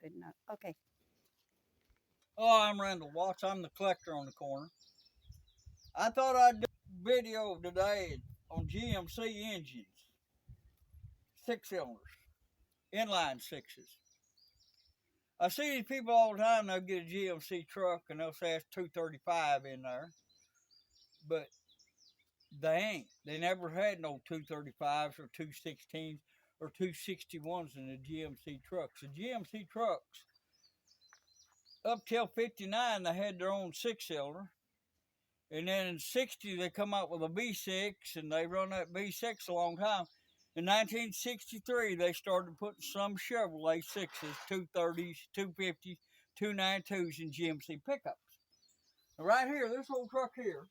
good enough. Okay. Oh, I'm Randall Watts. I'm the collector on the corner. I thought I'd do a video today on GMC engines, 6-cylinders, inline sixes. I see these people all the time. They'll get a GMC truck and they'll say it's 235 in there, but they ain't. They never had no 235s or 216s or 261s in the GMC trucks. The GMC trucks, up till 59, they had their own 6-cylinder. And then in 60, they come out with a V6, and they run that V6 a long time. In 1963, they started putting some Chevrolet 6s, 230s, 250s, 292s in GMC pickups. Now right here, this old truck here,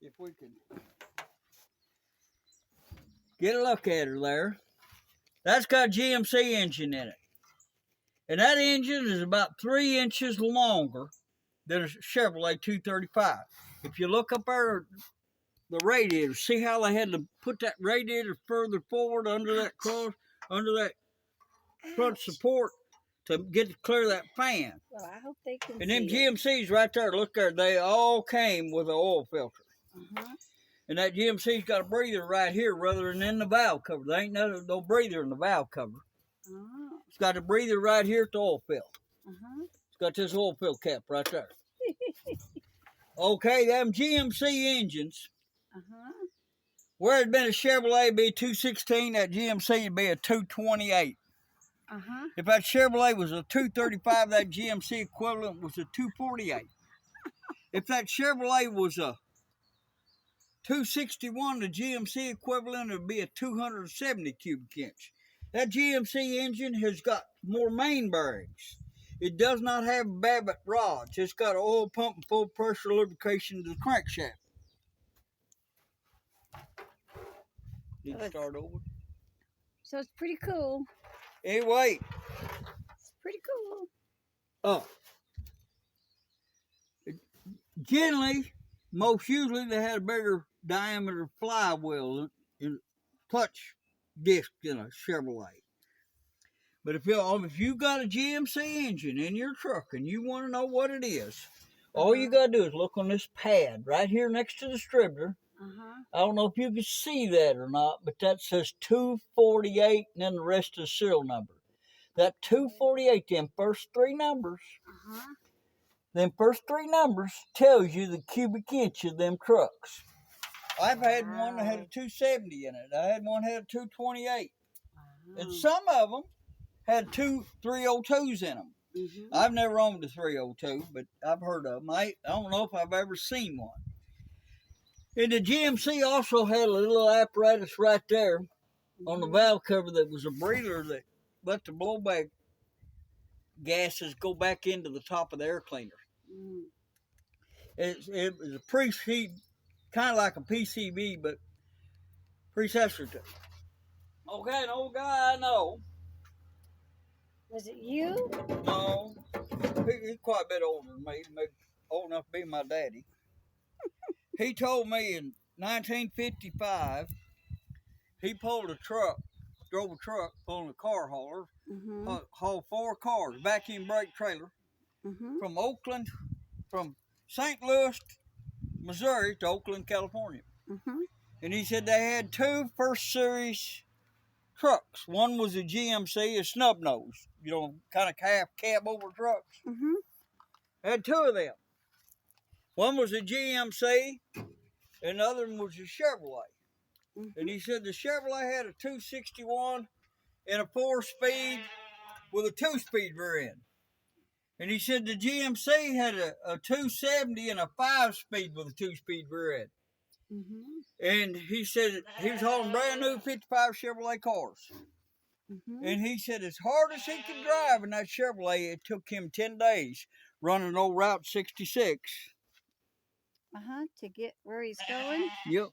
if we can get a look at her there, that's got a GMC engine in it. And that engine is about 3 inches longer than a Chevrolet 235. If you look up there, the radiator, see how they had to put that radiator further forward under that front support to get to clear that fan. Well, I hope they can And see them it. GMCs right there, look there, they all came with an oil filter. Uh-huh. And that GMC's got a breather right here rather than in the valve cover. There ain't no breather in the valve cover. Oh. It's got a breather right here at the oil fill. Uh-huh. It's got this oil fill cap right there. Okay, them GMC engines, Uh-huh. where it'd been a Chevrolet, it'd be a 216, that GMC would be a 228. Uh-huh. If that Chevrolet was a 235, that GMC equivalent was a 248. If that Chevrolet was a 261, the GMC equivalent would be a 270 cubic inch. That GMC engine has got more main bearings. It does not have Babbitt rods. It's got an oil pump and full pressure lubrication to the crankshaft. Need to start over. So it's pretty cool. Anyway. It's pretty cool. Oh. Generally, most usually they had a bigger diameter flywheel and clutch disc in a Chevrolet. But if you got a GMC engine in your truck and you want to know what it is, all you got to do is look on this pad right here next to the distributor. I don't know if you can see that or not, but that says 248 and then the rest of the serial number. That 248, them first 3 numbers, tells you the cubic inch of them trucks. I've had one that had a 270 in it. I had one that had a 228. And some of them had 2 302s in them. I've never owned a 302, but I've heard of them. I don't know if I've ever seen one. And the GMC also had a little apparatus right there on the valve cover that was a breather that let the blowback gases go back into the top of the air cleaner. It was a pre-heat, kind of like a PCB, but precessor to. Okay, an old guy I know. Was it you? No, he's quite a bit older than me, maybe old enough to be my daddy. He told me in 1955, he drove a truck, pulling a car hauler, hauled 4 cars, vacuum brake trailer, from St. Louis, Missouri to Oakland, California. And he said they had 2 first series trucks. One was a GMC, a snub nose, kind of cab over trucks. Had 2 of them. One was a GMC, and the other one was a Chevrolet. And he said the Chevrolet had a 261 and a 4-speed with a 2-speed rear end. And he said the GMC had a 270 and a 5-speed with a 2-speed rear end. And he said he was hauling brand new 55 Chevrolet cars. And he said as hard as he could drive in that Chevrolet, it took him 10 days running old Route 66. To get where he's going? Yep.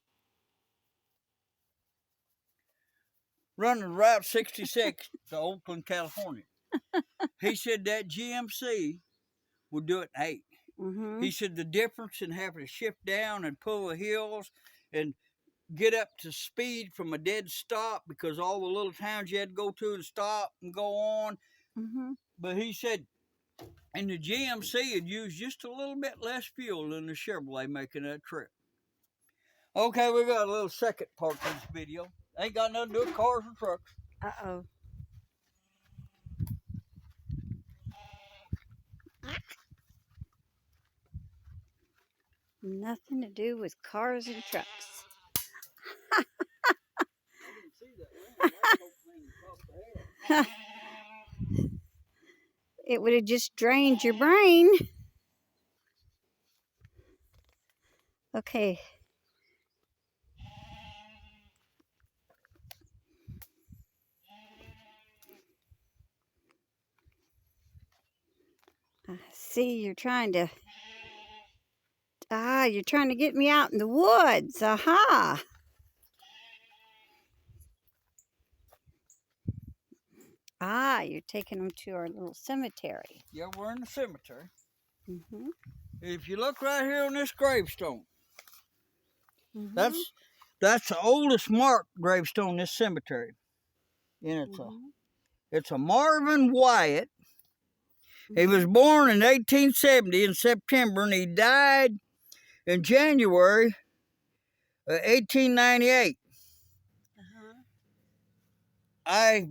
Running Route 66 to Oakland, California. He said that GMC would do it in 8. He said the difference in having to shift down and pull the hills and get up to speed from a dead stop because all the little towns you had to go to and stop and go on. Mm-hmm. But he said, and the GMC had used just a little bit less fuel than the Chevrolet making that trip. Okay, we got a little second part of this video. Ain't got nothing to do with cars or trucks. Uh-oh. Nothing to do with cars and trucks. I didn't see that ring. I was hoping across the head. It would have just drained your brain. Okay. I see you're trying to... you're trying to get me out in the woods. Aha. You're taking them to our little cemetery. Yeah, we're in the cemetery. Mm-hmm. If you look right here on this gravestone, Mm-hmm. that's the oldest marked gravestone in this cemetery. And Mm-hmm. it's a Marvin Wyatt. He was born in 1870 in September, and he died in January of 1898. Uh-huh. I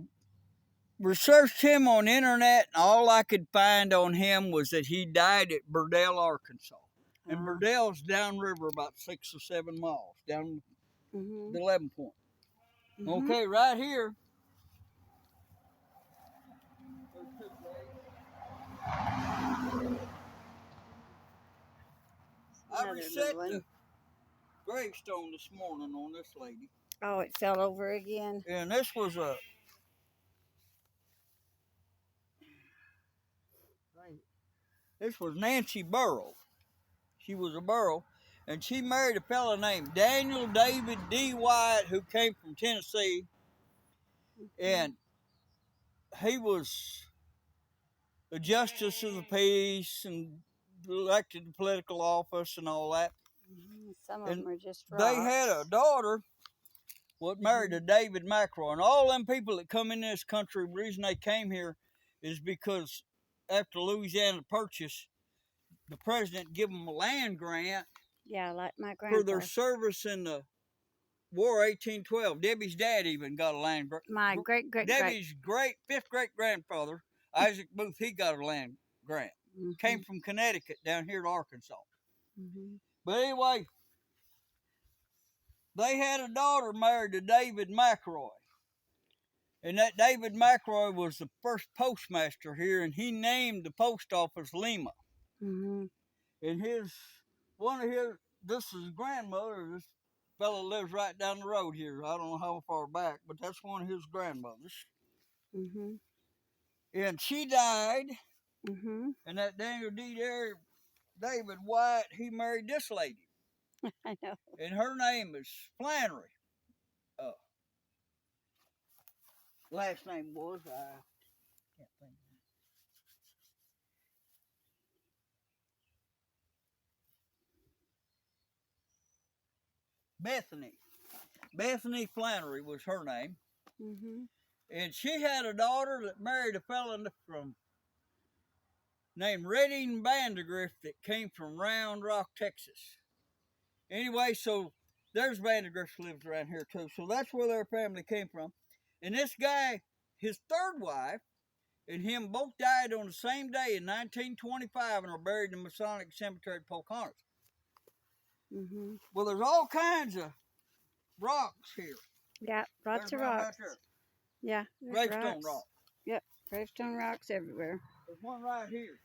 researched him on the internet, and all I could find on him was that he died at Burdell, Arkansas. And Burdell's downriver about 6 or 7 miles, down Mm-hmm. the 11 point. Mm-hmm. Okay, right here. I Another reset little one. the gravestone this morning on this lady. Oh, it fell over again. And this was Nancy Burrow. She was a Burrow, and she married a fellow named Daniel David D. Wyatt, who came from Tennessee, and he was a justice of the peace and elected to political office and all that. Some of them are just rocks. They had a daughter what married to David McElroy, and all them people that come in this country, the reason they came here is because after Louisiana Purchase, the president gave them a land grant. Yeah, like my grandpa. For their service in the War 1812. Debbie's dad even got a land grant. My Debbie's fifth great grandfather, Isaac Booth, he got a land grant. Mm-hmm. Came from Connecticut down here to Arkansas. Mm-hmm. But anyway, they had a daughter married to David McElroy. And that David McElroy was the first postmaster here, and he named the post office Lima. Mm-hmm. And this is his grandmother. This fellow lives right down the road here. I don't know how far back, but that's one of his grandmothers. Mm-hmm. And she died. Mm-hmm. And that Daniel D. there, David White, he married this lady. I know. And her name is Flannery. Last name was, I can't think. Bethany Flannery was her name. Mm-hmm. And she had a daughter that married a fellow named Redding Vandegrift that came from Round Rock, Texas. Anyway, so there's Vandegrift lives around here too. So that's where their family came from. And this guy, his third wife, and him both died on the same day in 1925 and are buried in the Masonic Cemetery at Pocahontas. Mm-hmm. Well, there's all kinds of rocks here. Yeah, lots of rocks. Right, yeah, gravestone rocks. Yep, gravestone rocks everywhere. There's one right here.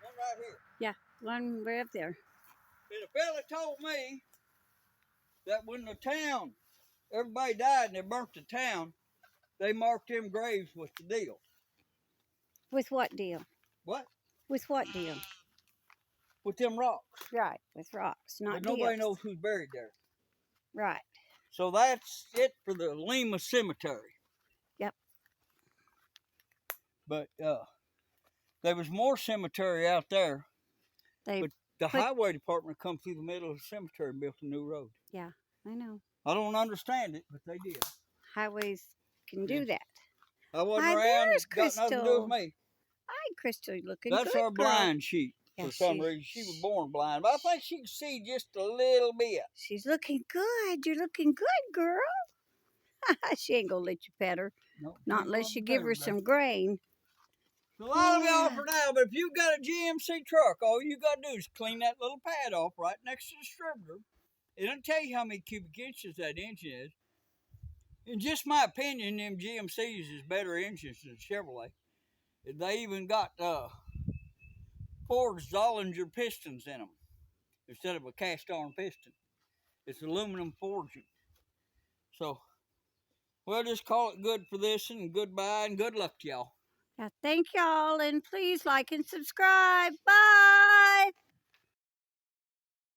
One right here. Yeah, one way up there. And a fella told me that when the town, everybody died and they burnt the town, they marked them graves with the deal. With what deal? What? With what deal? With them rocks. Right, with rocks, not but nobody knows who's buried there. Right. So that's it for the Lima Cemetery. Yep. But there was more cemetery out there. They The highway department come through the middle of the cemetery and built a new road. Yeah, I know. I don't understand it, but they did. Highways can Yeah. do that. I wasn't Hi, around. there's Got nothing to do with Crystal. me. Hi, Crystal. You're looking That's good, our girl. blind sheep. Yeah, For some reason, she was born blind, but I think she can see just a little bit. She's looking good. You're looking good, girl. She ain't gonna let you pet her. No, Not unless you give her some grain. So I'll be off for now, but if you've got a GMC truck, all you got to do is clean that little pad off right next to the distributor. It'll tell you how many cubic inches that engine is. In just my opinion, them GMCs is better engines than Chevrolet. They even got forged Zollinger pistons in them instead of a cast iron piston. It's aluminum forging. So we'll just call it good for this and goodbye and good luck to y'all. Yeah, thank y'all, and please like and subscribe. Bye.